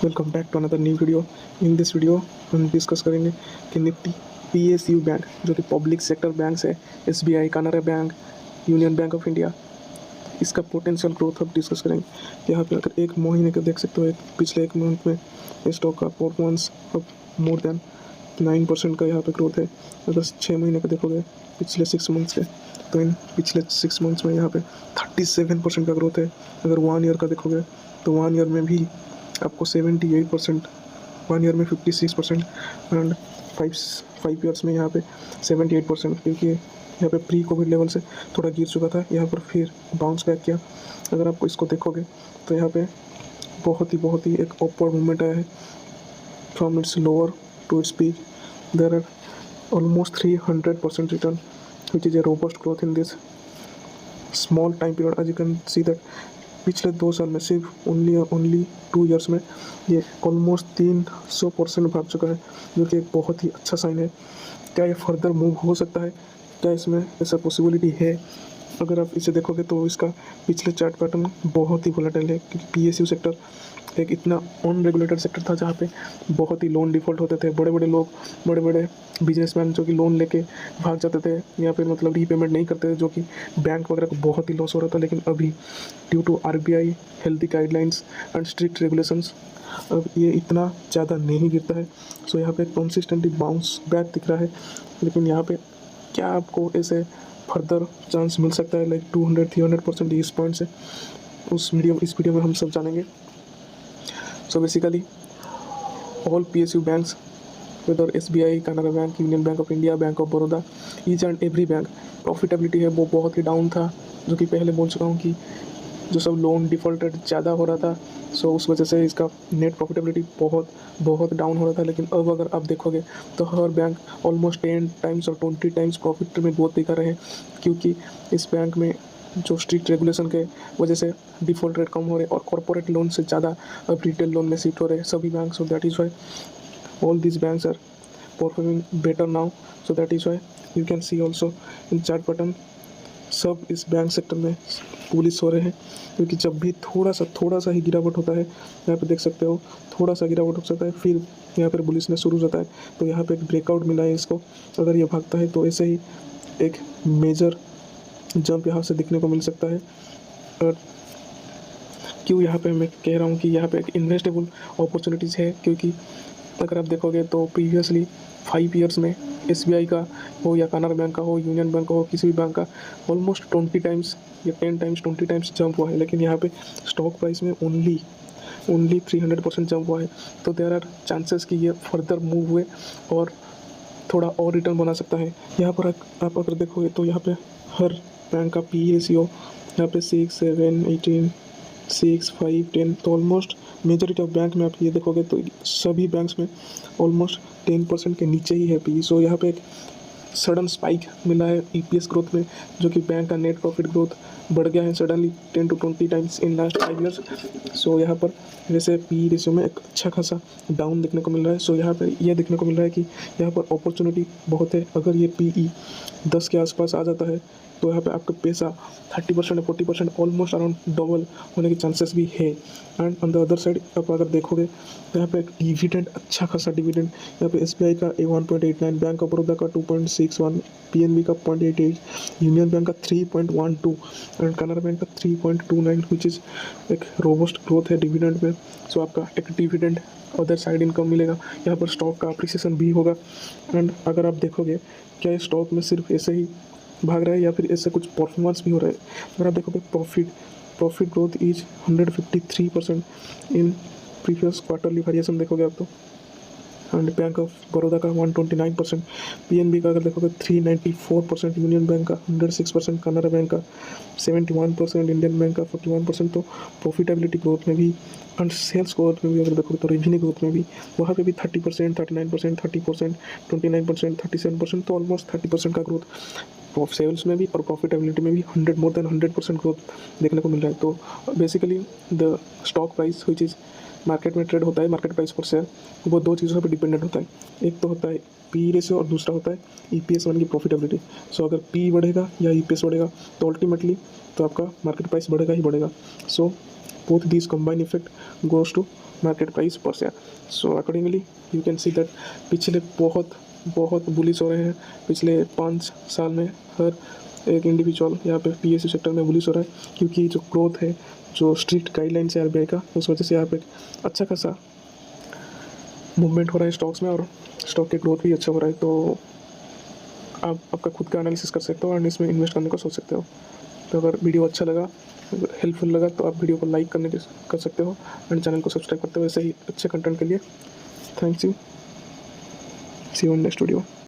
Welcome back to another new video. In this video हम discuss करेंगे कि Nifty PSU bank जो कि पब्लिक सेक्टर बैंक्स है, SBI, Canara bank, union bank of India, इसका potential growth अब डिस्कस करेंगे। यहाँ पे अगर एक महीने का देख सकते हो, पिछले एक मंथ में स्टॉक का परफॉर्मेंस अब मोर देन 9% का यहाँ पे ग्रोथ है। अगर 6 महीने का देखोगे पिछले 6 मंथ्स के, तो इन पिछले 6 मंथ्स में यहाँ पे 37% का ग्रोथ है। अगर 1 ईयर का देखोगे तो 1 ईयर में भी आपको 78%, 1 ईयर में 56% एंड फाइव ईयर्स में यहाँ पे 78%, क्योंकि यहाँ पे प्री कोविड लेवल से थोड़ा गिर चुका था, यहाँ पर फिर बाउंस बैक किया। अगर आपको इसको देखोगे तो यहाँ पे बहुत ही एक अपवर्ड मूवमेंट आया है from its lower to its peak. There are almost 300% return, which is a robust growth in this small time period. As you can see that पिछले 2 साल में सिर्फ ओनली 2 ईयर्स में ये ऑलमोस्ट 300% भाग चुका है, जो कि एक बहुत ही अच्छा साइन है। क्या ये फर्दर मूव हो सकता है? क्या इसमें ऐसा पॉसिबिलिटी है? अगर आप इसे देखोगे तो इसका पिछले चार्ट पैटर्न बहुत ही वोलेटाइल है, क्योंकि पीएसयू सेक्टर एक इतना अनरेगुलेटेड सेक्टर था जहाँ पे बहुत ही लोन डिफ़ॉल्ट होते थे। बड़े बड़े लोग, बड़े बड़े बिजनेसमैन जो कि लोन लेके भाग जाते थे या फिर मतलब रीपेमेंट नहीं करते थे, जो कि बैंक वगैरह को बहुत ही लॉस हो रहा था। लेकिन अभी due to RBI healthy guidelines and strict regulations अब ये इतना ज़्यादा नहीं गिरता है। सो यहाँ पे कंसिस्टेंटली बाउंस बैक दिख रहा है। लेकिन यहाँ पे क्या आपको ऐसे फर्दर चांस मिल सकता है, लाइक 200-300% इस पॉइंट से? इस वीडियो में हम सब जानेंगे। So basically, all PSU banks, whether SBI, Canara Bank, Union Bank of India, Bank of Baroda, each and every bank, profitability है वो बहुत ही डाउन था, जो कि पहले बोल चुका हूँ कि जो सब लोन डिफ़ॉल्टेड ज़्यादा हो रहा था, सो उस वजह से इसका नेट प्रॉफिटेबिलिटी बहुत डाउन हो रहा था। लेकिन अब अगर आप देखोगे तो हर बैंक ऑलमोस्ट 10 टाइम्स और 20 टाइम्स प्रॉफिट में ग्रोथ दिखा रहे हैं, क्योंकि इस बैंक में जो स्ट्रिक्ट रेगुलेशन के वजह से डिफ़ॉल्ट रेट कम हो रहे और कॉर्पोरेट लोन से ज़्यादा अब रिटेल लोन में शिफ्ट हो रहे सभी bank. So that is why all this banks are performing better now. So that is why you can see also in chart pattern सब इस बैंक सेक्टर में पुलिस हो रहे हैं, क्योंकि जब भी थोड़ा सा ही गिरावट होता है, यहाँ पे देख सकते हो थोड़ा सा गिरावट हो सकता है, फिर यहाँ पर पुलिस ने शुरू हो जाता है। तो यहाँ पे एक ब्रेकआउट मिला है इसको। अगर ये भागता है तो ऐसे ही एक मेजर जंप यहाँ से दिखने को मिल सकता है। और क्यों यहाँ पे मैं कह रहा हूँ कि यहाँ पे एक इन्वेस्टेबल अपॉर्चुनिटीज़ है, क्योंकि अगर आप देखोगे तो प्रीवियसली 5 ईयर्स में एसबीआई का हो या कनारा बैंक का हो, यूनियन बैंक का हो, किसी भी बैंक का ऑलमोस्ट 20 टाइम्स या 10 टाइम्स 20 टाइम्स जंप हुआ है। लेकिन यहाँ पे स्टॉक प्राइस में ओनली 300% जंप हुआ है। तो देयर आर चांसेस कि ये फर्दर मूव हुए और थोड़ा और रिटर्न बना सकता है। यहाँ पर आप अगर देखोगे तो यहाँ पे हर बैंक का पी रेशियो यहाँ पे 6, 7, 18, 6, 5, 10, तो ऑलमोस्ट मेजॉरिटी ऑफ बैंक में आप ये देखोगे तो सभी बैंक्स में ऑलमोस्ट 10% के नीचे ही है पी। सो यहाँ पे एक सडन स्पाइक मिला है ईपीएस ग्रोथ में, जो कि बैंक का नेट प्रॉफिट ग्रोथ बढ़ गया है suddenly 10 to 20 times in last 5 years. So यहाँ पर वैसे पी रेशियो में एक अच्छा खासा डाउन देखने को मिल रहा है। सो यहाँ पर यह देखने को मिल रहा है कि यहाँ पर अपॉर्चुनिटी बहुत है। अगर ये पीई 10 के आसपास आ जाता है तो यहाँ पे आपका पैसा 30% या 40% ऑलमोस्ट अराउंड डबल होने के चांसेस भी है। And on the other side आप अगर देखोगे तो यहाँ पे एक डिविडेंड, अच्छा खासा डिविडेंड यहाँ पे एसबीआई का 1.89, बैंक ऑफ बड़ौदा का 2.61, पीएनबी का 0.88, यूनियन बैंक का 3.12 एंड कनारा बैंक का 3.29, विच इज़ एक रोबस्ट ग्रोथ है डिविडेंड में। सो आपका एक डिविडेंड अदर साइड इनकम मिलेगा, यहाँ पर स्टॉक का अप्रिसिएशन भी होगा। एंड अगर आप देखोगे क्या ये स्टॉक में सिर्फ ऐसे ही भाग रहा है या फिर ऐसे कुछ परफॉर्मेंस भी हो रहा है? अगर आप देखोगे profit growth is 153% in previous quarterly variation देखोगे आप तो। एंड बैंक ऑफ बड़ौदा का 129%, पीएनबी का अगर देखोगे 394%, यूनियन बैंक का 106%, कनारा बैंक का 71%, इंडियन बैंक का 41%। तो प्रॉफिटेबिलिटी ग्रोथ में भी एंड सेल्स ग्रोथ में भी अगर देखोगे तो रेवेन्यू ग्रोथ में भी वहाँ पे भी 30%, 39%, 30%, 29%, 37%, तो ऑलमोस्ट 30% का ग्रोथ सेल्स में भी और प्रॉफिटेबिलिटी में भी मोर देन 100% ग्रोथ देखने को मिल रहा है। तो basically the stock price which is market में ट्रेड होता है, मार्केट प्राइस पर शेयर, वो 2 चीज़ों पर डिपेंडेंट होता है। एक तो होता है पी रेशियो और दूसरा होता है ईपीएस वन की प्रॉफिटेबिलिटी। सो अगर पी बढ़ेगा या ईपीएस बढ़ेगा तो अल्टीमेटली तो आपका मार्केट प्राइस बढ़ेगा ही बढ़ेगा। So both this combine effect goes to market price per share. So accordingly you can see that पिछले बहुत बुलिश हो रहे हैं। पिछले 5 साल में हर एक इंडिविजुअल यहाँ पे PSU सेक्टर में बुलिश हो रहा है, क्योंकि जो ग्रोथ है, जो स्ट्रिक्ट गाइडलाइंस है RBI का, उस वजह से यहाँ पे अच्छा खासा मूवमेंट हो रहा है स्टॉक्स में और स्टॉक के ग्रोथ भी अच्छा हो रहा है। तो आप आपका खुद का एनालिसिस कर सकते हो और इसमें इन्वेस्ट करने का सोच सकते हो। तो अगर वीडियो अच्छा लगा, हेल्पफुल लगा, तो आप वीडियो को लाइक कर सकते हो एंड चैनल को सब्सक्राइब करते हो ऐसे ही अच्छे कंटेंट के लिए। Thanks you, see you in next video.